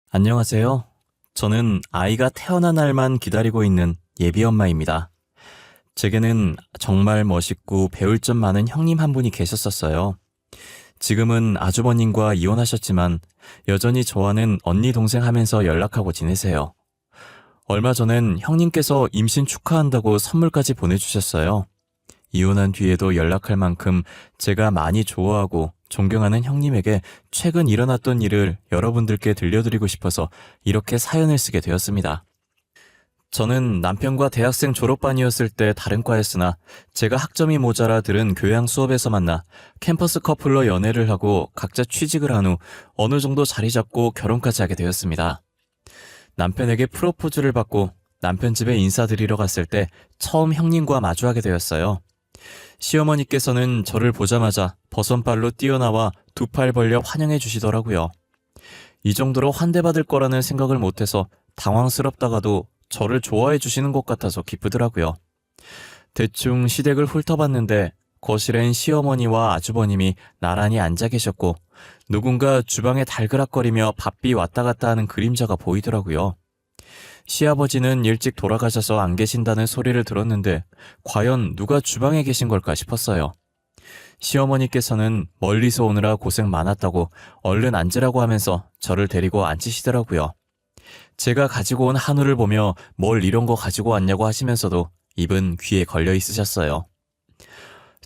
안녕하세요. 저는 아이가 태어난 날만 기다리고 있는 예비 엄마입니다. 제게는 정말 멋있고 배울 점 많은 형님 한 분이 계셨었어요. 지금은 아주버님과 이혼하셨지만 여전히 저와는 언니 동생 하면서 연락하고 지내세요. 얼마 전엔 형님께서 임신 축하한다고 선물까지 보내주셨어요. 이혼한 뒤에도 연락할 만큼 제가 많이 좋아하고 존경하는 형님에게 최근 일어났던 일을 여러분들께 들려드리고 싶어서 이렇게 사연을 쓰게 되었습니다. 저는 남편과 대학생 졸업반이었을 때 다른 과였으나 제가 학점이 모자라 들은 교양 수업에서 만나 캠퍼스 커플로 연애를 하고 각자 취직을 한 후 어느 정도 자리 잡고 결혼까지 하게 되었습니다. 남편에게 프로포즈를 받고 남편 집에 인사드리러 갔을 때 처음 형님과 마주하게 되었어요. 시어머니께서는 저를 보자마자 버선발로 뛰어나와 두 팔 벌려 환영해 주시더라고요. 이 정도로 환대받을 거라는 생각을 못해서 당황스럽다가도 저를 좋아해 주시는 것 같아서 기쁘더라고요. 대충 시댁을 훑어봤는데 거실엔 시어머니와 아주버님이 나란히 앉아 계셨고 누군가 주방에 달그락거리며 바삐 왔다 갔다 하는 그림자가 보이더라고요. 시아버지는 일찍 돌아가셔서 안 계신다는 소리를 들었는데 과연 누가 주방에 계신 걸까 싶었어요. 시어머니께서는 멀리서 오느라 고생 많았다고 얼른 앉으라고 하면서 저를 데리고 앉히시더라고요. 제가 가지고 온 한우를 보며 뭘 이런 거 가지고 왔냐고 하시면서도 입은 귀에 걸려 있으셨어요.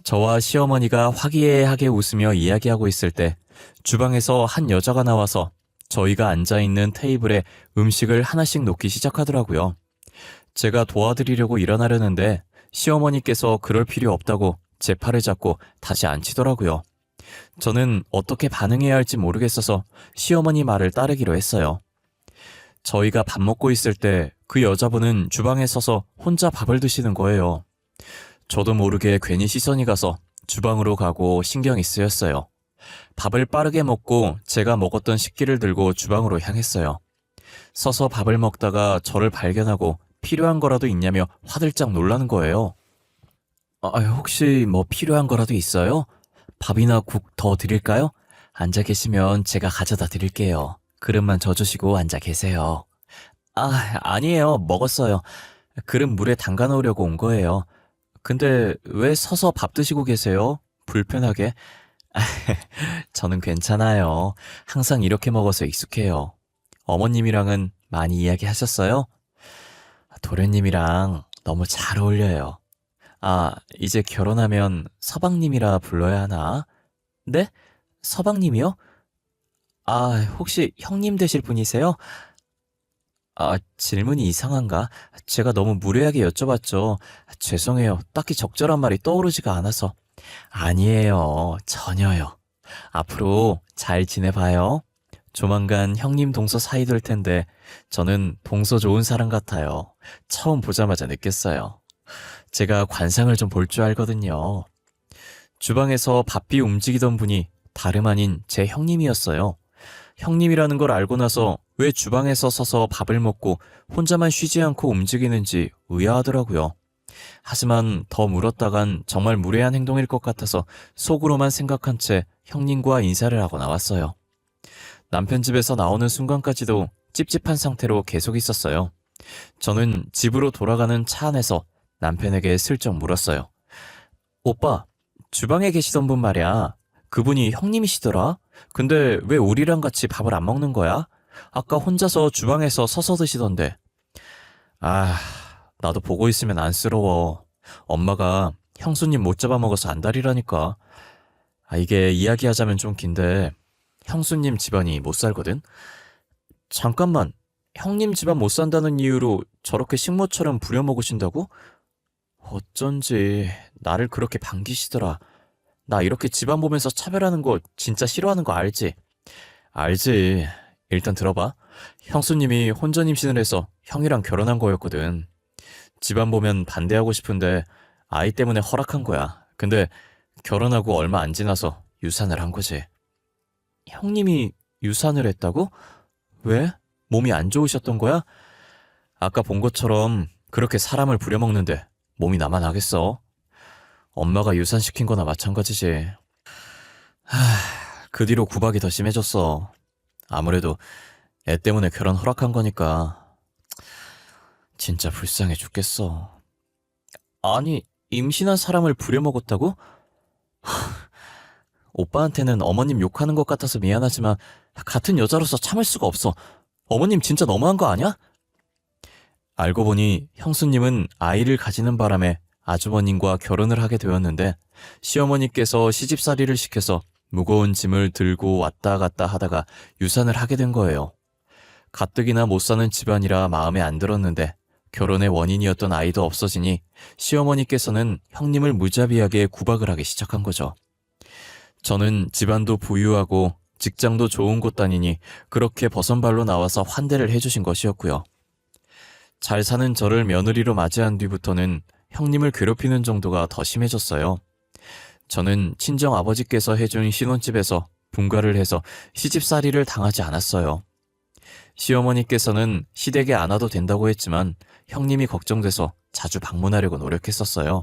저와 시어머니가 화기애애하게 웃으며 이야기하고 있을 때 주방에서 한 여자가 나와서 저희가 앉아있는 테이블에 음식을 하나씩 놓기 시작하더라고요. 제가 도와드리려고 일어나려는데 시어머니께서 그럴 필요 없다고 제 팔을 잡고 다시 앉히더라고요. 저는 어떻게 반응해야 할지 모르겠어서 시어머니 말을 따르기로 했어요. 저희가 밥 먹고 있을 때 그 여자분은 주방에 서서 혼자 밥을 드시는 거예요. 저도 모르게 괜히 시선이 가서 주방으로 가고 신경이 쓰였어요. 밥을 빠르게 먹고 제가 먹었던 식기를 들고 주방으로 향했어요. 서서 밥을 먹다가 저를 발견하고 필요한 거라도 있냐며 화들짝 놀라는 거예요. 혹시 뭐 필요한 거라도 있어요? 밥이나 국 더 드릴까요? 앉아 계시면 제가 가져다 드릴게요. 그릇만 져주시고 앉아 계세요. 아니에요. 먹었어요. 그릇 물에 담가 놓으려고 온 거예요. 근데 왜 서서 밥 드시고 계세요? 불편하게. 저는 괜찮아요. 항상 이렇게 먹어서 익숙해요. 어머님이랑은 많이 이야기하셨어요? 도련님이랑 너무 잘 어울려요. 이제 결혼하면 서방님이라 불러야 하나? 네? 서방님이요? 혹시 형님 되실 분이세요? 질문이 이상한가? 제가 너무 무례하게 여쭤봤죠. 죄송해요. 딱히 적절한 말이 떠오르지가 않아서. 아니에요. 전혀요. 앞으로 잘 지내봐요. 조만간 형님 동서 사이 될 텐데 저는 동서 좋은 사람 같아요. 처음 보자마자 느꼈어요. 제가 관상을 좀 볼 줄 알거든요. 주방에서 바삐 움직이던 분이 다름 아닌 제 형님이었어요. 형님이라는 걸 알고 나서 왜 주방에서 서서 밥을 먹고 혼자만 쉬지 않고 움직이는지 의아하더라고요. 하지만 더 물었다간 정말 무례한 행동일 것 같아서 속으로만 생각한 채 형님과 인사를 하고 나왔어요. 남편 집에서 나오는 순간까지도 찝찝한 상태로 계속 있었어요. 저는 집으로 돌아가는 차 안에서 남편에게 슬쩍 물었어요. 오빠, 주방에 계시던 분 말이야. 그분이 형님이시더라? 근데 왜 우리랑 같이 밥을 안 먹는 거야? 아까 혼자서 주방에서 서서 드시던데. 나도 보고 있으면 안쓰러워. 엄마가 형수님 못 잡아먹어서 안달이라니까. 이게 이야기하자면 좀 긴데 형수님 집안이 못 살거든? 잠깐만, 형님 집안 못 산다는 이유로 저렇게 식모처럼 부려먹으신다고? 어쩐지 나를 그렇게 반기시더라. 나 이렇게 집안 보면서 차별하는 거 진짜 싫어하는 거 알지? 알지. 일단 들어봐. 형수님이 혼전 임신을 해서 형이랑 결혼한 거였거든. 집안 보면 반대하고 싶은데 아이 때문에 허락한 거야. 근데 결혼하고 얼마 안 지나서 유산을 한 거지. 형님이 유산을 했다고? 왜? 몸이 안 좋으셨던 거야? 아까 본 것처럼 그렇게 사람을 부려먹는데 몸이 나만 하겠어? 엄마가 유산시킨 거나 마찬가지지. 그 뒤로 구박이 더 심해졌어. 아무래도 애 때문에 결혼 허락한 거니까. 진짜 불쌍해 죽겠어. 아니, 임신한 사람을 부려먹었다고? 오빠한테는 어머님 욕하는 것 같아서 미안하지만 같은 여자로서 참을 수가 없어. 어머님 진짜 너무한 거 아니야? 알고 보니 형수님은 아이를 가지는 바람에 아주버님과 결혼을 하게 되었는데 시어머니께서 시집살이를 시켜서 무거운 짐을 들고 왔다 갔다 하다가 유산을 하게 된 거예요. 가뜩이나 못 사는 집안이라 마음에 안 들었는데 결혼의 원인이었던 아이도 없어지니 시어머니께서는 형님을 무자비하게 구박을 하기 시작한 거죠. 저는 집안도 부유하고 직장도 좋은 곳 다니니 그렇게 버선발로 나와서 환대를 해주신 것이었고요. 잘 사는 저를 며느리로 맞이한 뒤부터는 형님을 괴롭히는 정도가 더 심해졌어요. 저는 친정 아버지께서 해준 신혼집에서 분가를 해서 시집살이를 당하지 않았어요. 시어머니께서는 시댁에 안 와도 된다고 했지만 형님이 걱정돼서 자주 방문하려고 노력했었어요.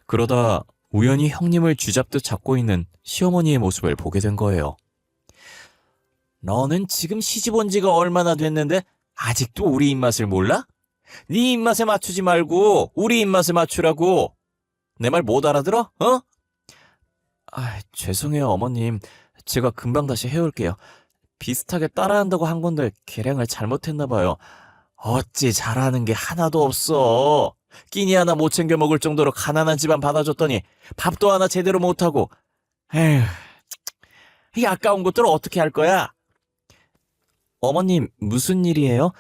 그러다 우연히 형님을 쥐잡듯 잡고 있는 시어머니의 모습을 보게 된 거예요. 너는 지금 시집 온 지가 얼마나 됐는데 아직도 우리 입맛을 몰라? 네 입맛에 맞추지 말고 우리 입맛에 맞추라고. 내 말 못 알아들어? 어? 죄송해요 어머님. 제가 금방 다시 해올게요. 비슷하게 따라한다고 한 건데 계량을 잘못했나 봐요. 어찌 잘하는 게 하나도 없어. 끼니 하나 못 챙겨 먹을 정도로 가난한 집안 받아줬더니 밥도 하나 제대로 못하고. 에휴, 이 아까운 것들을 어떻게 할 거야? 어머님, 무슨 일이에요?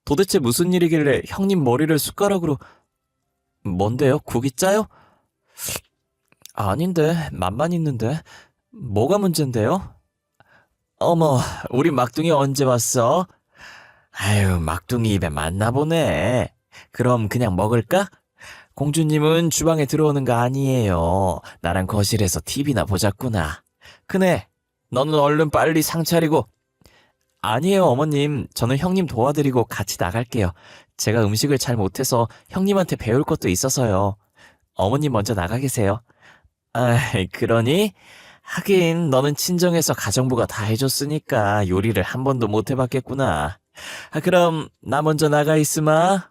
도대체 무슨 일이길래 형님 머리를 숟가락으로... 뭔데요? 국이 짜요? 아닌데, 맛만 있는데. 뭐가 문제인데요? 어머, 우리 막둥이 언제 왔어? 아유, 막둥이 입에 맞나 보네. 그럼 그냥 먹을까? 공주님은 주방에 들어오는 거 아니에요. 나랑 거실에서 TV나 보자꾸나. 그네, 너는 얼른 빨리 상 차리고. 아니에요, 어머님. 저는 형님 도와드리고 같이 나갈게요. 제가 음식을 잘 못해서 형님한테 배울 것도 있어서요. 어머님 먼저 나가 계세요. 그러니? 하긴 너는 친정에서 가정부가 다 해줬으니까 요리를 한 번도 못 해봤겠구나. 그럼 나 먼저 나가 있으마.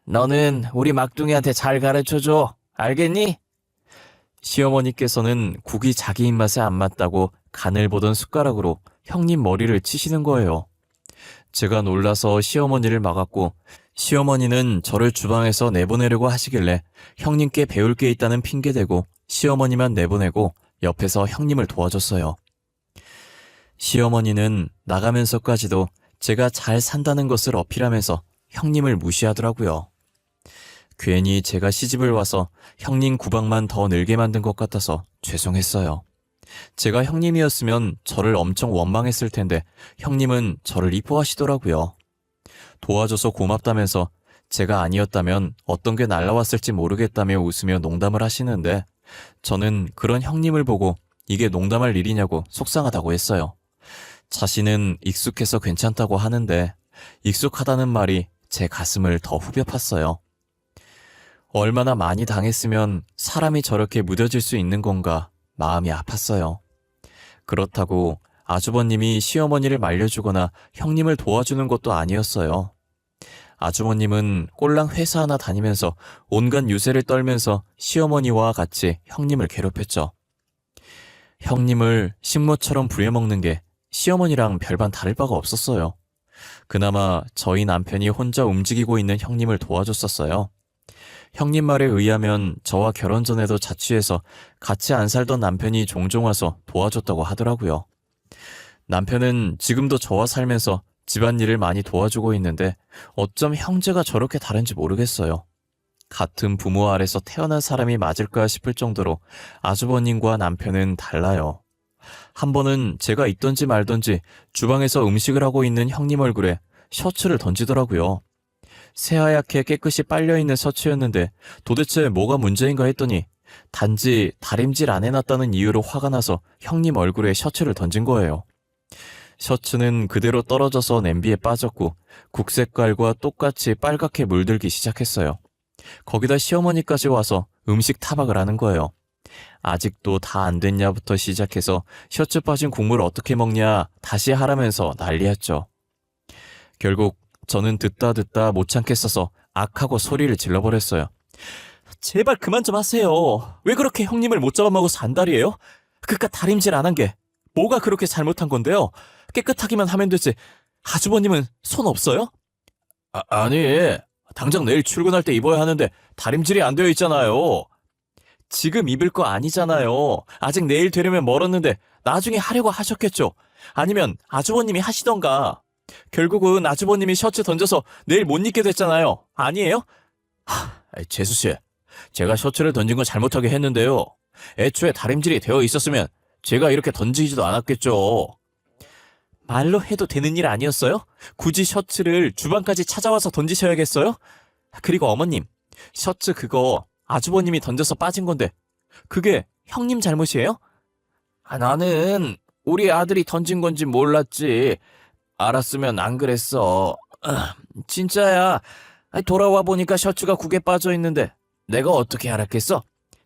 너는 우리 막둥이한테 잘 가르쳐줘. 알겠니? 시어머니께서는 국이 자기 입맛에 안 맞다고 간을 보던 숟가락으로 형님 머리를 치시는 거예요. 제가 놀라서 시어머니를 막았고 시어머니는 저를 주방에서 내보내려고 하시길래 형님께 배울 게 있다는 핑계대고 시어머니만 내보내고 옆에서 형님을 도와줬어요. 시어머니는 나가면서까지도 제가 잘 산다는 것을 어필하면서 형님을 무시하더라고요. 괜히 제가 시집을 와서 형님 구박만 더 늘게 만든 것 같아서 죄송했어요. 제가 형님이었으면 저를 엄청 원망했을 텐데 형님은 저를 이뻐하시더라고요. 도와줘서 고맙다면서 제가 아니었다면 어떤 게 날라왔을지 모르겠다며 웃으며 농담을 하시는데 저는 그런 형님을 보고 이게 농담할 일이냐고 속상하다고 했어요. 자신은 익숙해서 괜찮다고 하는데 익숙하다는 말이 제 가슴을 더 후벼 팠어요. 얼마나 많이 당했으면 사람이 저렇게 무뎌질 수 있는 건가 마음이 아팠어요. 그렇다고 아주버님이 시어머니를 말려주거나 형님을 도와주는 것도 아니었어요. 아주버님은 꼴랑 회사 하나 다니면서 온갖 유세를 떨면서 시어머니와 같이 형님을 괴롭혔죠. 형님을 식모처럼 부려먹는 게 시어머니랑 별반 다를 바가 없었어요. 그나마 저희 남편이 혼자 움직이고 있는 형님을 도와줬었어요. 형님 말에 의하면 저와 결혼 전에도 자취해서 같이 안 살던 남편이 종종 와서 도와줬다고 하더라고요. 남편은 지금도 저와 살면서 집안일을 많이 도와주고 있는데 어쩜 형제가 저렇게 다른지 모르겠어요. 같은 부모 아래서 태어난 사람이 맞을까 싶을 정도로 아주버님과 남편은 달라요. 한 번은 제가 있던지 말던지 주방에서 음식을 하고 있는 형님 얼굴에 셔츠를 던지더라고요. 새하얗게 깨끗이 빨려있는 셔츠였는데 도대체 뭐가 문제인가 했더니 단지 다림질 안 해놨다는 이유로 화가 나서 형님 얼굴에 셔츠를 던진 거예요. 셔츠는 그대로 떨어져서 냄비에 빠졌고 국 색깔과 똑같이 빨갛게 물들기 시작했어요. 거기다 시어머니까지 와서 음식 타박을 하는 거예요. 아직도 다 안 됐냐부터 시작해서 셔츠 빠진 국물 어떻게 먹냐 다시 하라면서 난리였죠. 결국 저는 듣다 못 참겠어서 악하고 소리를 질러버렸어요. 제발 그만 좀 하세요. 왜 그렇게 형님을 못 잡아먹어서 안달이에요? 그깟 다림질 안 한 게 뭐가 그렇게 잘못한 건데요? 깨끗하기만 하면 되지. 아주버님은 손 없어요? 아니, 당장 내일 출근할 때 입어야 하는데 다림질이 안 되어 있잖아요. 지금 입을 거 아니잖아요. 아직 내일 되려면 멀었는데 나중에 하려고 하셨겠죠. 아니면 아주버님이 하시던가. 결국은 아주버님이 셔츠 던져서 내일 못 입게 됐잖아요. 아니에요? 재수씨, 제가 셔츠를 던진 건 잘못하게 했는데요. 애초에 다림질이 되어 있었으면 제가 이렇게 던지지도 않았겠죠. 말로 해도 되는 일 아니었어요? 굳이 셔츠를 주방까지 찾아와서 던지셔야겠어요? 그리고 어머님, 셔츠 그거 아주버님이 던져서 빠진 건데 그게 형님 잘못이에요? 나는 우리 아들이 던진 건지 몰랐지. 알았으면 안 그랬어. 진짜야. 돌아와 보니까 셔츠가 국에 빠져 있는데 내가 어떻게 알았겠어?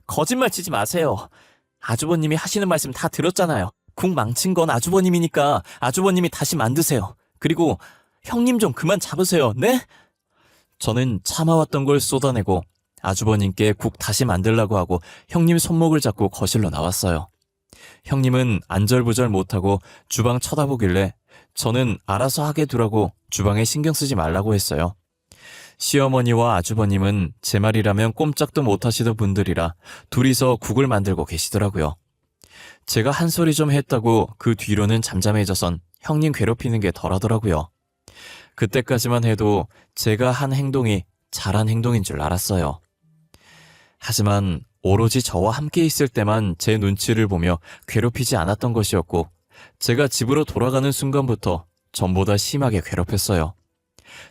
거짓말 치지 마세요. 아주버님이 하시는 말씀 다 들었잖아요. 국 망친 건 아주버님이니까 아주버님이 다시 만드세요. 그리고 형님 좀 그만 잡으세요. 네? 저는 참아왔던 걸 쏟아내고 아주버님께 국 다시 만들라고 하고 형님 손목을 잡고 거실로 나왔어요. 형님은 안절부절 못하고 주방 쳐다보길래 저는 알아서 하게 두라고 주방에 신경 쓰지 말라고 했어요. 시어머니와 아주버님은 제 말이라면 꼼짝도 못하시던 분들이라 둘이서 국을 만들고 계시더라고요. 제가 한 소리 좀 했다고 그 뒤로는 잠잠해져선 형님 괴롭히는 게 덜하더라고요. 그때까지만 해도 제가 한 행동이 잘한 행동인 줄 알았어요. 하지만 오로지 저와 함께 있을 때만 제 눈치를 보며 괴롭히지 않았던 것이었고 제가 집으로 돌아가는 순간부터 전보다 심하게 괴롭혔어요.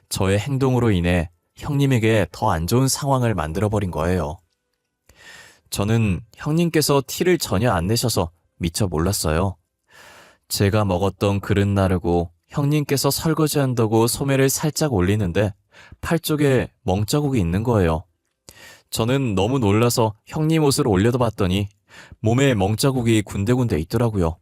저의 행동으로 인해 형님에게 더 안 좋은 상황을 만들어버린 거예요. 저는 형님께서 티를 전혀 안 내셔서 미처 몰랐어요. 제가 먹었던 그릇 나르고 형님께서 설거지한다고 소매를 살짝 올리는데 팔 쪽에 멍자국이 있는 거예요. 저는 너무 놀라서 형님 옷을 올려다 봤더니 몸에 멍자국이 군데군데 있더라고요.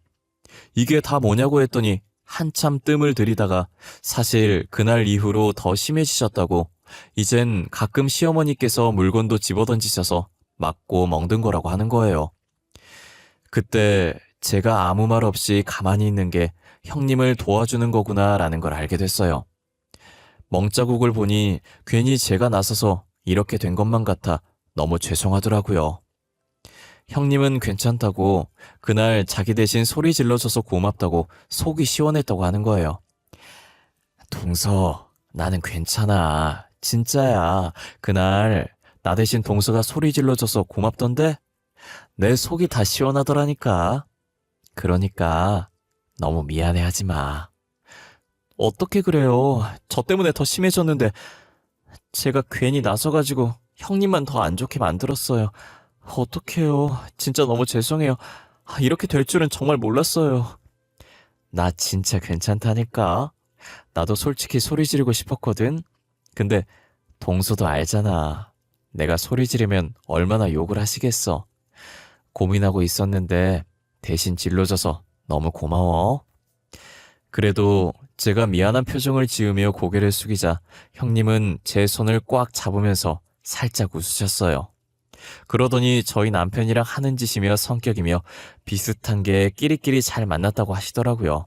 이게 다 뭐냐고 했더니 한참 뜸을 들이다가 사실 그날 이후로 더 심해지셨다고 이젠 가끔 시어머니께서 물건도 집어던지셔서 맞고 멍든 거라고 하는 거예요. 그때 제가 아무 말 없이 가만히 있는 게 형님을 도와주는 거구나라는 걸 알게 됐어요. 멍자국을 보니 괜히 제가 나서서 이렇게 된 것만 같아 너무 죄송하더라고요. 형님은 괜찮다고 그날 자기 대신 소리 질러줘서 고맙다고 속이 시원했다고 하는 거예요. 동서, 나는 괜찮아. 진짜야. 그날 나 대신 동서가 소리 질러줘서 고맙던데? 내 속이 다 시원하더라니까. 그러니까 너무 미안해하지 마. 어떻게 그래요? 저 때문에 더 심해졌는데 제가 괜히 나서가지고 형님만 더 안 좋게 만들었어요. 어떡해요. 진짜 너무 죄송해요. 이렇게 될 줄은 정말 몰랐어요. 나 진짜 괜찮다니까. 나도 솔직히 소리 지르고 싶었거든. 근데 동서도 알잖아. 내가 소리 지르면 얼마나 욕을 하시겠어. 고민하고 있었는데 대신 질러줘서 너무 고마워. 그래도 제가 미안한 표정을 지으며 고개를 숙이자 형님은 제 손을 꽉 잡으면서 살짝 웃으셨어요. 그러더니 저희 남편이랑 하는 짓이며 성격이며 비슷한 게 끼리끼리 잘 만났다고 하시더라고요.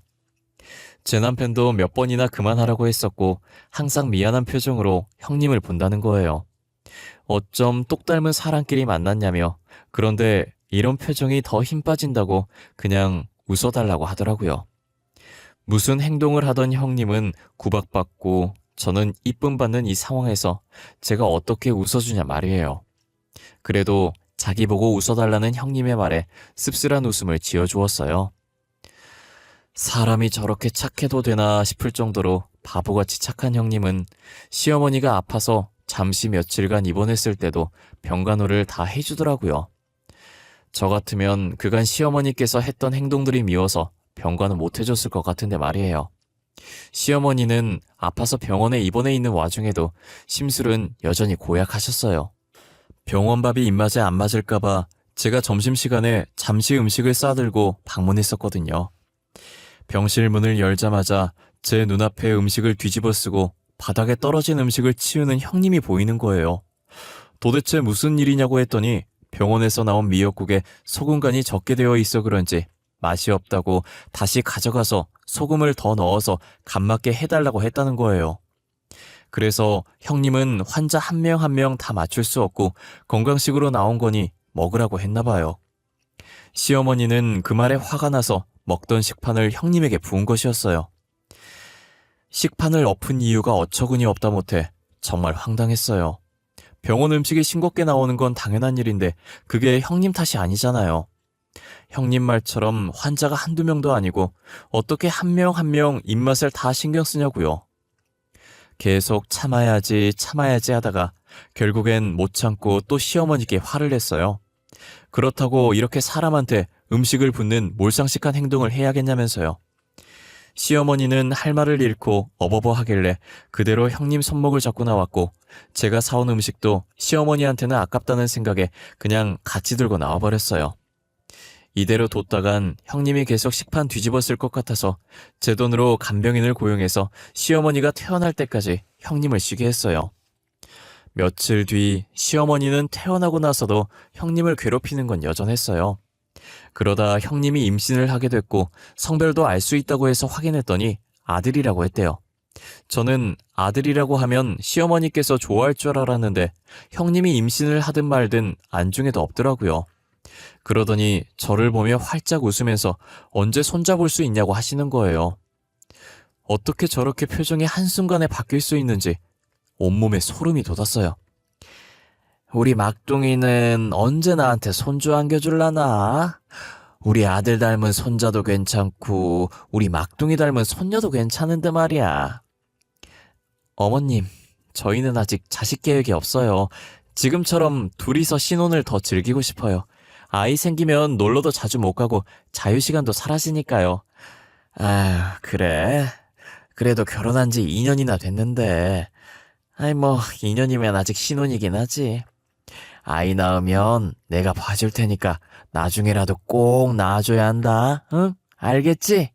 제 남편도 몇 번이나 그만하라고 했었고 항상 미안한 표정으로 형님을 본다는 거예요. 어쩜 똑 닮은 사람끼리 만났냐며 그런데 이런 표정이 더 힘 빠진다고 그냥 웃어달라고 하더라고요. 무슨 행동을 하던 형님은 구박받고 저는 이쁨 받는 이 상황에서 제가 어떻게 웃어주냐 말이에요. 그래도 자기 보고 웃어달라는 형님의 말에 씁쓸한 웃음을 지어주었어요. 사람이 저렇게 착해도 되나 싶을 정도로 바보같이 착한 형님은 시어머니가 아파서 잠시 며칠간 입원했을 때도 병간호를 다 해주더라고요. 저 같으면 그간 시어머니께서 했던 행동들이 미워서 병간호 못 해줬을 것 같은데 말이에요. 시어머니는 아파서 병원에 입원해 있는 와중에도 심술은 여전히 고약하셨어요. 병원밥이 입맛에 안 맞을까봐 제가 점심시간에 잠시 음식을 싸들고 방문했었거든요. 병실 문을 열자마자 제 눈앞에 음식을 뒤집어 쓰고 바닥에 떨어진 음식을 치우는 형님이 보이는 거예요. 도대체 무슨 일이냐고 했더니 병원에서 나온 미역국에 소금 간이 적게 되어 있어 그런지 맛이 없다고 다시 가져가서 소금을 더 넣어서 간 맞게 해달라고 했다는 거예요. 그래서 형님은 환자 한 명 한 명 다 맞출 수 없고 건강식으로 나온 거니 먹으라고 했나 봐요. 시어머니는 그 말에 화가 나서 먹던 식판을 형님에게 부은 것이었어요. 식판을 엎은 이유가 어처구니 없다 못해 정말 황당했어요. 병원 음식이 싱겁게 나오는 건 당연한 일인데 그게 형님 탓이 아니잖아요. 형님 말처럼 환자가 한두 명도 아니고 어떻게 한 명 한 명 입맛을 다 신경 쓰냐고요. 계속 참아야지 하다가 결국엔 못 참고 또 시어머니께 화를 냈어요. 그렇다고 이렇게 사람한테 음식을 붓는 몰상식한 행동을 해야겠냐면서요. 시어머니는 할 말을 잃고 어버버 하길래 그대로 형님 손목을 잡고 나왔고 제가 사온 음식도 시어머니한테는 아깝다는 생각에 그냥 같이 들고 나와버렸어요. 이대로 뒀다간 형님이 계속 식판 뒤집었을 것 같아서 제 돈으로 간병인을 고용해서 시어머니가 퇴원할 때까지 형님을 쉬게 했어요. 며칠 뒤 시어머니는 퇴원하고 나서도 형님을 괴롭히는 건 여전했어요. 그러다 형님이 임신을 하게 됐고 성별도 알 수 있다고 해서 확인했더니 아들이라고 했대요. 저는 아들이라고 하면 시어머니께서 좋아할 줄 알았는데 형님이 임신을 하든 말든 안중에도 없더라고요. 그러더니 저를 보며 활짝 웃으면서 언제 손잡을 수 있냐고 하시는 거예요. 어떻게 저렇게 표정이 한순간에 바뀔 수 있는지 온몸에 소름이 돋았어요. 우리 막둥이는 언제 나한테 손주 안겨줄라나? 우리 아들 닮은 손자도 괜찮고 우리 막둥이 닮은 손녀도 괜찮은데 말이야. 어머님, 저희는 아직 자식 계획이 없어요. 지금처럼 둘이서 신혼을 더 즐기고 싶어요. 아이 생기면 놀러도 자주 못 가고 자유시간도 사라지니까요. 아휴, 그래. 그래도 결혼한 지 2년이나 됐는데. 2년이면 아직 신혼이긴 하지. 아이 낳으면 내가 봐줄 테니까 나중에라도 꼭 낳아줘야 한다. 응? 알겠지?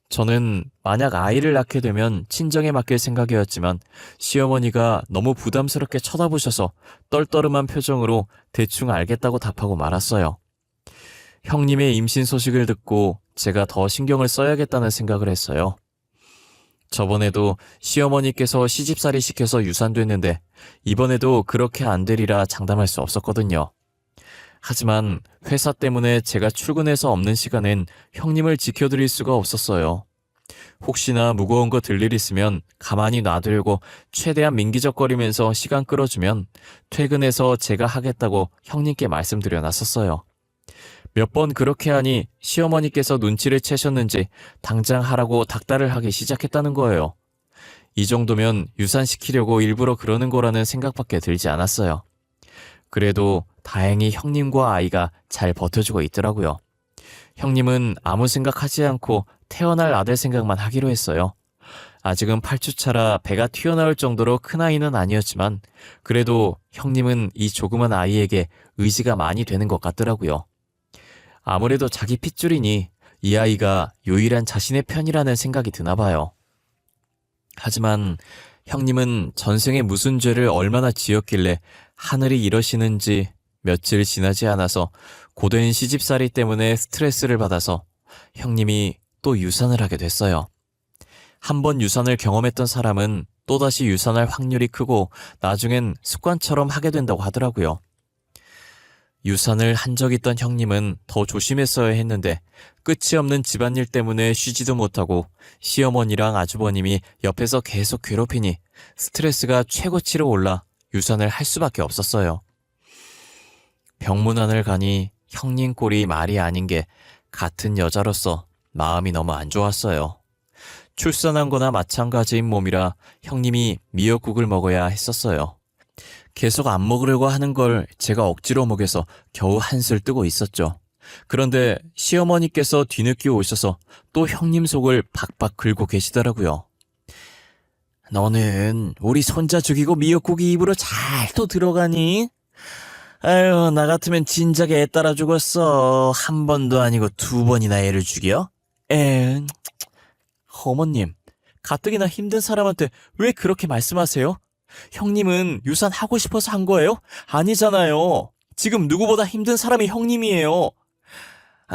저는 만약 아이를 낳게 되면 친정에 맡길 생각이었지만 시어머니가 너무 부담스럽게 쳐다보셔서 떨떠름한 표정으로 대충 알겠다고 답하고 말았어요. 형님의 임신 소식을 듣고 제가 더 신경을 써야겠다는 생각을 했어요. 저번에도 시어머니께서 시집살이 시켜서 유산됐는데 이번에도 그렇게 안 되리라 장담할 수 없었거든요. 하지만 회사 때문에 제가 출근해서 없는 시간엔 형님을 지켜드릴 수가 없었어요. 혹시나 무거운 거 들 일 있으면 가만히 놔두려고 최대한 민기적거리면서 시간 끌어주면 퇴근해서 제가 하겠다고 형님께 말씀드려 놨었어요. 몇 번 그렇게 하니 시어머니께서 눈치를 채셨는지 당장 하라고 닥달을 하기 시작했다는 거예요. 이 정도면 유산시키려고 일부러 그러는 거라는 생각밖에 들지 않았어요. 그래도 다행히 형님과 아이가 잘 버텨주고 있더라고요. 형님은 아무 생각하지 않고 태어날 아들 생각만 하기로 했어요. 아직은 8주차라 배가 튀어나올 정도로 큰 아이는 아니었지만 그래도 형님은 이 조그만 아이에게 의지가 많이 되는 것 같더라고요. 아무래도 자기 핏줄이니 이 아이가 유일한 자신의 편이라는 생각이 드나 봐요. 하지만 형님은 전생에 무슨 죄를 얼마나 지었길래 하늘이 이러시는지 며칠 지나지 않아서 고된 시집살이 때문에 스트레스를 받아서 형님이 또 유산을 하게 됐어요. 한 번 유산을 경험했던 사람은 또다시 유산할 확률이 크고 나중엔 습관처럼 하게 된다고 하더라고요. 유산을 한 적 있던 형님은 더 조심했어야 했는데 끝이 없는 집안일 때문에 쉬지도 못하고 시어머니랑 아주버님이 옆에서 계속 괴롭히니 스트레스가 최고치로 올라 유산을 할 수밖에 없었어요. 병문안을 가니 형님 꼴이 말이 아닌 게 같은 여자로서 마음이 너무 안 좋았어요. 출산한 거나 마찬가지인 몸이라 형님이 미역국을 먹어야 했었어요. 계속 안 먹으려고 하는 걸 제가 억지로 먹여서 겨우 한술 뜨고 있었죠. 그런데 시어머니께서 뒤늦게 오셔서 또 형님 속을 박박 긁고 계시더라고요. 너는 우리 손자 죽이고 미역국이 입으로 잘 또 들어가니? 아유, 나 같으면 진작에 애 따라 죽었어. 한 번도 아니고 두 번이나 애를 죽여? 어머님, 가뜩이나 힘든 사람한테 왜 그렇게 말씀하세요? 형님은 유산 하고 싶어서 한 거예요? 아니잖아요. 지금 누구보다 힘든 사람이 형님이에요.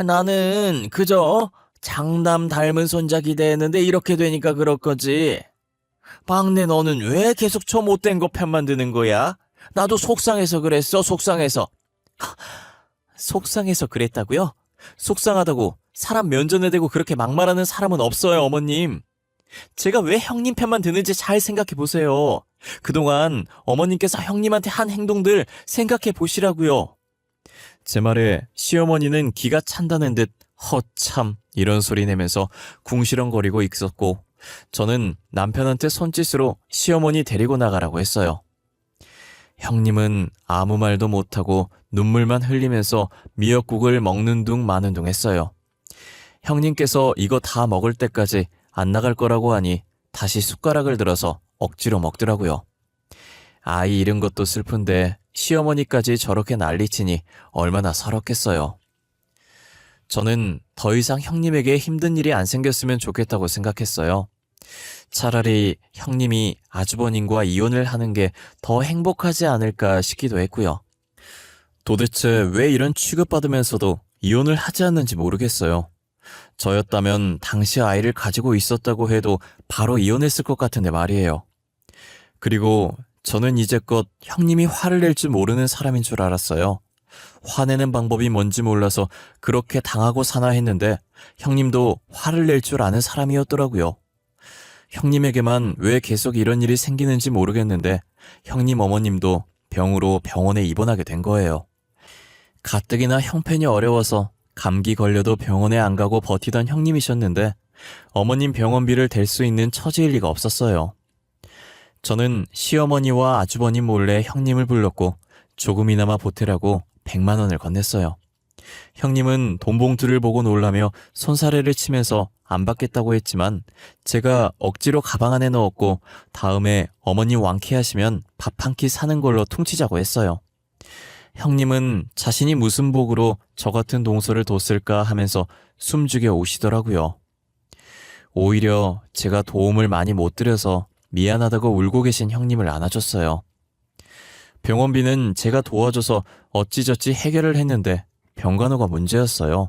나는 그저 장남 닮은 손자 기대했는데 이렇게 되니까 그럴 거지. 막내 너는 왜 계속 저 못된 거 편만 드는 거야? 나도 속상해서 그랬어, 속상해서. 속상해서 그랬다고요? 속상하다고 사람 면전에 대고 그렇게 막말하는 사람은 없어요, 어머님. 제가 왜 형님 편만 드는지 잘 생각해 보세요. 그동안 어머님께서 형님한테 한 행동들 생각해 보시라고요. 제 말에 시어머니는 기가 찬다는 듯 허참 이런 소리 내면서 궁시렁거리고 있었고, 저는 남편한테 손짓으로 시어머니 데리고 나가라고 했어요. 형님은 아무 말도 못하고 눈물만 흘리면서 미역국을 먹는 둥 마는 둥 했어요. 형님께서 이거 다 먹을 때까지 안 나갈 거라고 하니 다시 숟가락을 들어서 억지로 먹더라고요. 아이 잃은 것도 슬픈데 시어머니까지 저렇게 난리치니 얼마나 서럽겠어요. 저는 더 이상 형님에게 힘든 일이 안 생겼으면 좋겠다고 생각했어요. 차라리 형님이 아주버님과 이혼을 하는 게 더 행복하지 않을까 싶기도 했고요. 도대체 왜 이런 취급받으면서도 이혼을 하지 않는지 모르겠어요. 저였다면 당시 아이를 가지고 있었다고 해도 바로 이혼했을 것 같은데 말이에요. 그리고 저는 이제껏 형님이 화를 낼 줄 모르는 사람인 줄 알았어요. 화내는 방법이 뭔지 몰라서 그렇게 당하고 사나 했는데 형님도 화를 낼 줄 아는 사람이었더라고요. 형님에게만 왜 계속 이런 일이 생기는지 모르겠는데 형님 어머님도 병으로 병원에 입원하게 된 거예요. 가뜩이나 형편이 어려워서 감기 걸려도 병원에 안 가고 버티던 형님이셨는데 어머님 병원비를 댈 수 있는 처지일 리가 없었어요. 저는 시어머니와 아주버님 몰래 형님을 불렀고 조금이나마 보태라고 100만 원을 건넸어요. 형님은 돈 봉투를 보고 놀라며 손사래를 치면서 안 받겠다고 했지만 제가 억지로 가방 안에 넣었고 다음에 어머님 완쾌하시면 밥 한 끼 사는 걸로 퉁치자고 했어요. 형님은 자신이 무슨 복으로 저 같은 동서를 뒀을까 하면서 숨죽여 우시더라고요. 오히려 제가 도움을 많이 못 드려서 미안하다고 울고 계신 형님을 안아줬어요. 병원비는 제가 도와줘서 어찌저찌 해결을 했는데 병간호가 문제였어요.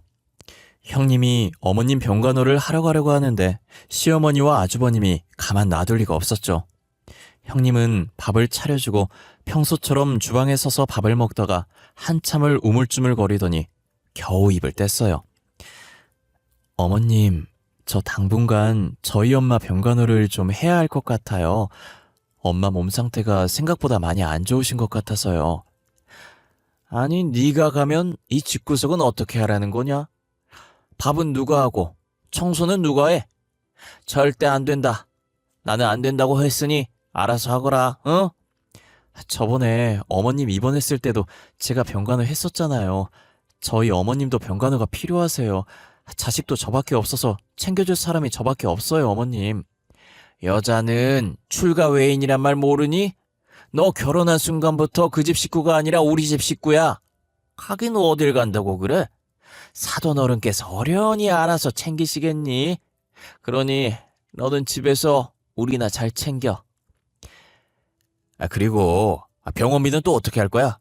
형님이 어머님 병간호를 하러 가려고 하는데 시어머니와 아주버님이 가만 놔둘 리가 없었죠. 형님은 밥을 차려주고 평소처럼 주방에 서서 밥을 먹다가 한참을 우물쭈물거리더니 겨우 입을 뗐어요. 어머님, 저 당분간 저희 엄마 병간호를 좀 해야 할 것 같아요. 엄마 몸 상태가 생각보다 많이 안 좋으신 것 같아서요. 아니, 네가 가면 이 집구석은 어떻게 하라는 거냐? 밥은 누가 하고 청소는 누가 해? 절대 안 된다. 나는 안 된다고 했으니 알아서 하거라, 어? 저번에 어머님 입원했을 때도 제가 병간호 했었잖아요. 저희 어머님도 병간호가 필요하세요. 자식도 저밖에 없어서 챙겨줄 사람이 저밖에 없어요, 어머님. 여자는 출가 외인이란 말 모르니? 너 결혼한 순간부터 그 집 식구가 아니라 우리 집 식구야. 가긴 어딜 간다고 그래? 사돈 어른께서 어련히 알아서 챙기시겠니? 그러니 너는 집에서 우리나 잘 챙겨. 그리고 병원비는 또 어떻게 할 거야?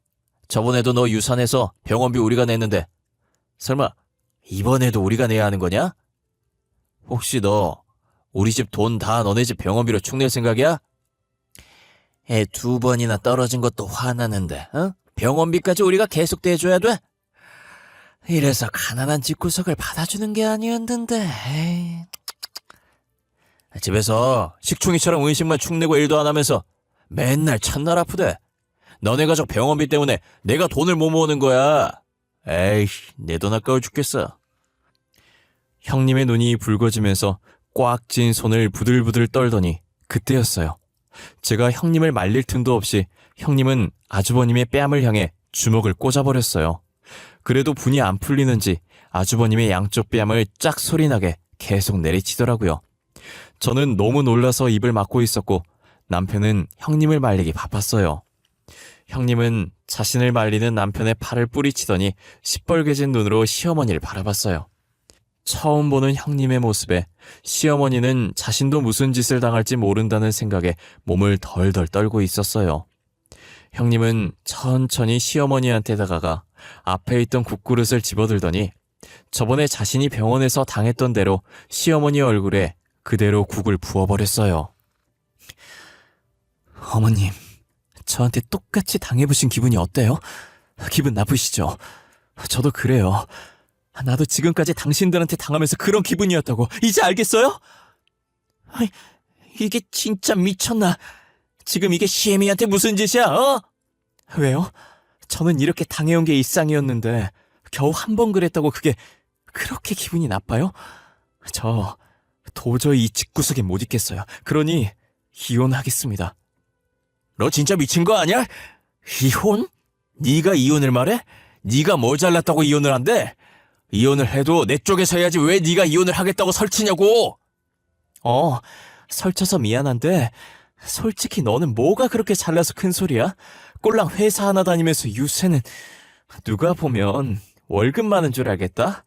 저번에도 너 유산해서 병원비 우리가 냈는데 설마 이번에도 우리가 내야 하는 거냐? 혹시 너 우리 집 돈 다 너네 집 병원비로 축낼 생각이야? 애 2번이나 떨어진 것도 화나는데, 어? 병원비까지 우리가 계속 대줘야 돼? 이래서 가난한 집구석을 받아주는 게 아니었는데. 에이. 집에서 식충이처럼 의식만 축내고 일도 안 하면서 맨날 첫날 아프대. 너네 가족 병원비 때문에 내가 돈을 못 모으는 거야. 에이, 내 돈 아까워 죽겠어. 형님의 눈이 붉어지면서 꽉 쥔 손을 부들부들 떨더니 그때였어요. 제가 형님을 말릴 틈도 없이 형님은 아주버님의 뺨을 향해 주먹을 꽂아버렸어요. 그래도 분이 안 풀리는지 아주버님의 양쪽 뺨을 짝 소리나게 계속 내리치더라고요. 저는 너무 놀라서 입을 막고 있었고 남편은 형님을 말리기 바빴어요. 형님은 자신을 말리는 남편의 팔을 뿌리치더니 시뻘개진 눈으로 시어머니를 바라봤어요. 처음 보는 형님의 모습에 시어머니는 자신도 무슨 짓을 당할지 모른다는 생각에 몸을 덜덜 떨고 있었어요. 형님은 천천히 시어머니한테 다가가 앞에 있던 국그릇을 집어들더니 저번에 자신이 병원에서 당했던 대로 시어머니 얼굴에 그대로 국을 부어버렸어요. 어머님, 저한테 똑같이 당해보신 기분이 어때요? 기분 나쁘시죠? 저도 그래요. 나도 지금까지 당신들한테 당하면서 그런 기분이었다고 이제 알겠어요? 이게 진짜 미쳤나? 지금 이게 시애미한테 무슨 짓이야, 어? 왜요? 저는 이렇게 당해온 게 일상이었는데 겨우 한 번 그랬다고 그게 그렇게 기분이 나빠요? 저 도저히 이 집구석에 못 있겠어요. 그러니 이혼하겠습니다. 너 진짜 미친 거 아니야? 이혼? 네가 이혼을 말해? 네가 뭐 잘났다고 이혼을 한대? 이혼을 해도 내 쪽에서 해야지 왜 네가 이혼을 하겠다고 설치냐고! 설쳐서 미안한데 솔직히 너는 뭐가 그렇게 잘나서 큰 소리야? 꼴랑 회사 하나 다니면서 유세는 누가 보면 월급 많은 줄 알겠다?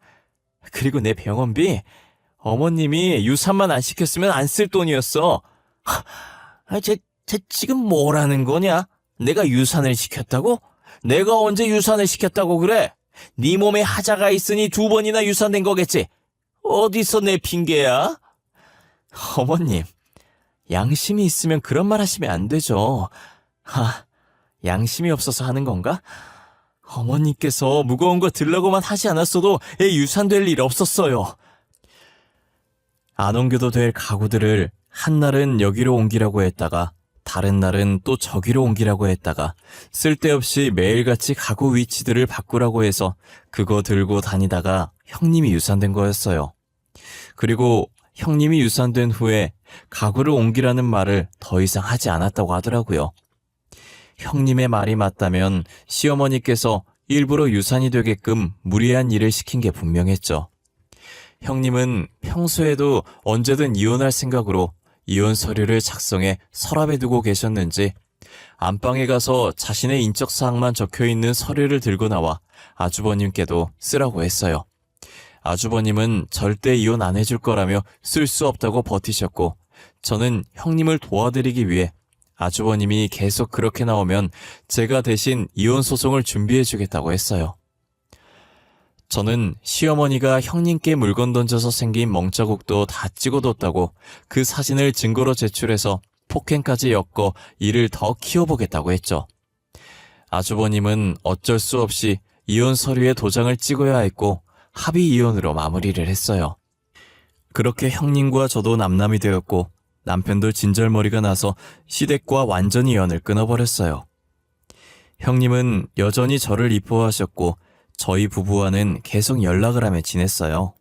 그리고 내 병원비 어머님이 유산만 안 시켰으면 안 쓸 돈이었어. 쟤 지금 뭐라는 거냐? 내가 유산을 시켰다고? 내가 언제 유산을 시켰다고 그래? 네 몸에 하자가 있으니 2번이나 유산된 거겠지? 어디서 내 핑계야? 어머님, 양심이 있으면 그런 말 하시면 안 되죠. 양심이 없어서 하는 건가? 어머님께서 무거운 거 들라고만 하지 않았어도 애 유산될 일 없었어요. 안 옮겨도 될 가구들을 한날은 여기로 옮기라고 했다가 다른 날은 또 저기로 옮기라고 했다가 쓸데없이 매일같이 가구 위치들을 바꾸라고 해서 그거 들고 다니다가 형님이 유산된 거였어요. 그리고 형님이 유산된 후에 가구를 옮기라는 말을 더 이상 하지 않았다고 하더라고요. 형님의 말이 맞다면 시어머니께서 일부러 유산이 되게끔 무리한 일을 시킨 게 분명했죠. 형님은 평소에도 언제든 이혼할 생각으로 이혼 서류를 작성해 서랍에 두고 계셨는지 안방에 가서 자신의 인적사항만 적혀있는 서류를 들고 나와 아주버님께도 쓰라고 했어요. 아주버님은 절대 이혼 안 해줄 거라며 쓸 수 없다고 버티셨고 저는 형님을 도와드리기 위해 아주버님이 계속 그렇게 나오면 제가 대신 이혼 소송을 준비해 주겠다고 했어요. 저는 시어머니가 형님께 물건 던져서 생긴 멍자국도 다 찍어뒀다고 그 사진을 증거로 제출해서 폭행까지 엮어 이를 더 키워보겠다고 했죠. 아주버님은 어쩔 수 없이 이혼 서류에 도장을 찍어야 했고 합의 이혼으로 마무리를 했어요. 그렇게 형님과 저도 남남이 되었고 남편도 진절머리가 나서 시댁과 완전히 연을 끊어버렸어요. 형님은 여전히 저를 이뻐하셨고 저희 부부와는 계속 연락을 하며 지냈어요.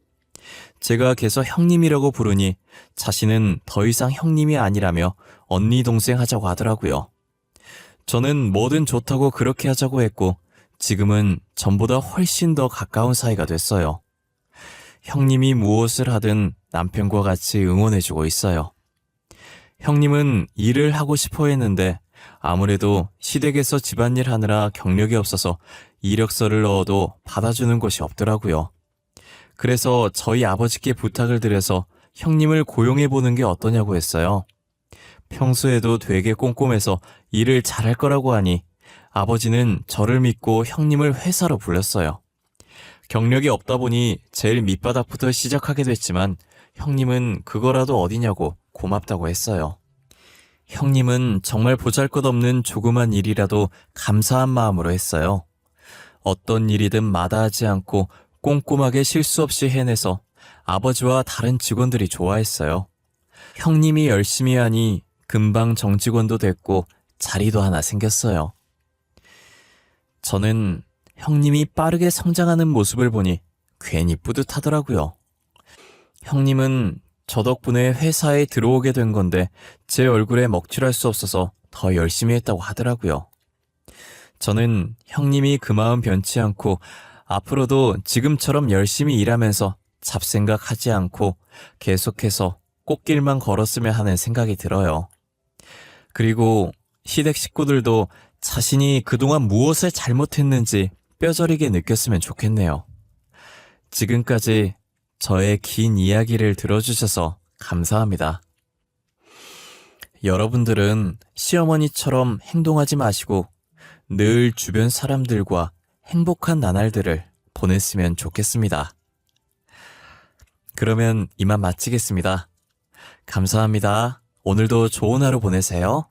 제가 계속 형님이라고 부르니 자신은 더 이상 형님이 아니라며 언니 동생 하자고 하더라고요. 저는 뭐든 좋다고 그렇게 하자고 했고 지금은 전보다 훨씬 더 가까운 사이가 됐어요. 형님이 무엇을 하든 남편과 같이 응원해주고 있어요. 형님은 일을 하고 싶어 했는데 아무래도 시댁에서 집안일 하느라 경력이 없어서 이력서를 넣어도 받아주는 곳이 없더라고요. 그래서 저희 아버지께 부탁을 드려서 형님을 고용해보는 게 어떠냐고 했어요. 평소에도 되게 꼼꼼해서 일을 잘할 거라고 하니 아버지는 저를 믿고 형님을 회사로 불렀어요. 경력이 없다 보니 제일 밑바닥부터 시작하게 됐지만 형님은 그거라도 어디냐고 고맙다고 했어요. 형님은 정말 보잘것없는 조그만 일이라도 감사한 마음으로 했어요. 어떤 일이든 마다하지 않고 꼼꼼하게 실수 없이 해내서 아버지와 다른 직원들이 좋아했어요. 형님이 열심히 하니 금방 정직원도 됐고 자리도 하나 생겼어요. 저는 형님이 빠르게 성장하는 모습을 보니 괜히 뿌듯하더라고요. 형님은 저 덕분에 회사에 들어오게 된 건데 제 얼굴에 먹칠할 수 없어서 더 열심히 했다고 하더라고요. 저는 형님이 그 마음 변치 않고 앞으로도 지금처럼 열심히 일하면서 잡생각하지 않고 계속해서 꽃길만 걸었으면 하는 생각이 들어요. 그리고 시댁 식구들도 자신이 그동안 무엇을 잘못했는지 뼈저리게 느꼈으면 좋겠네요. 지금까지 저의 긴 이야기를 들어주셔서 감사합니다. 여러분들은 시어머니처럼 행동하지 마시고 늘 주변 사람들과 행복한 나날들을 보냈으면 좋겠습니다. 그러면 이만 마치겠습니다. 감사합니다. 오늘도 좋은 하루 보내세요.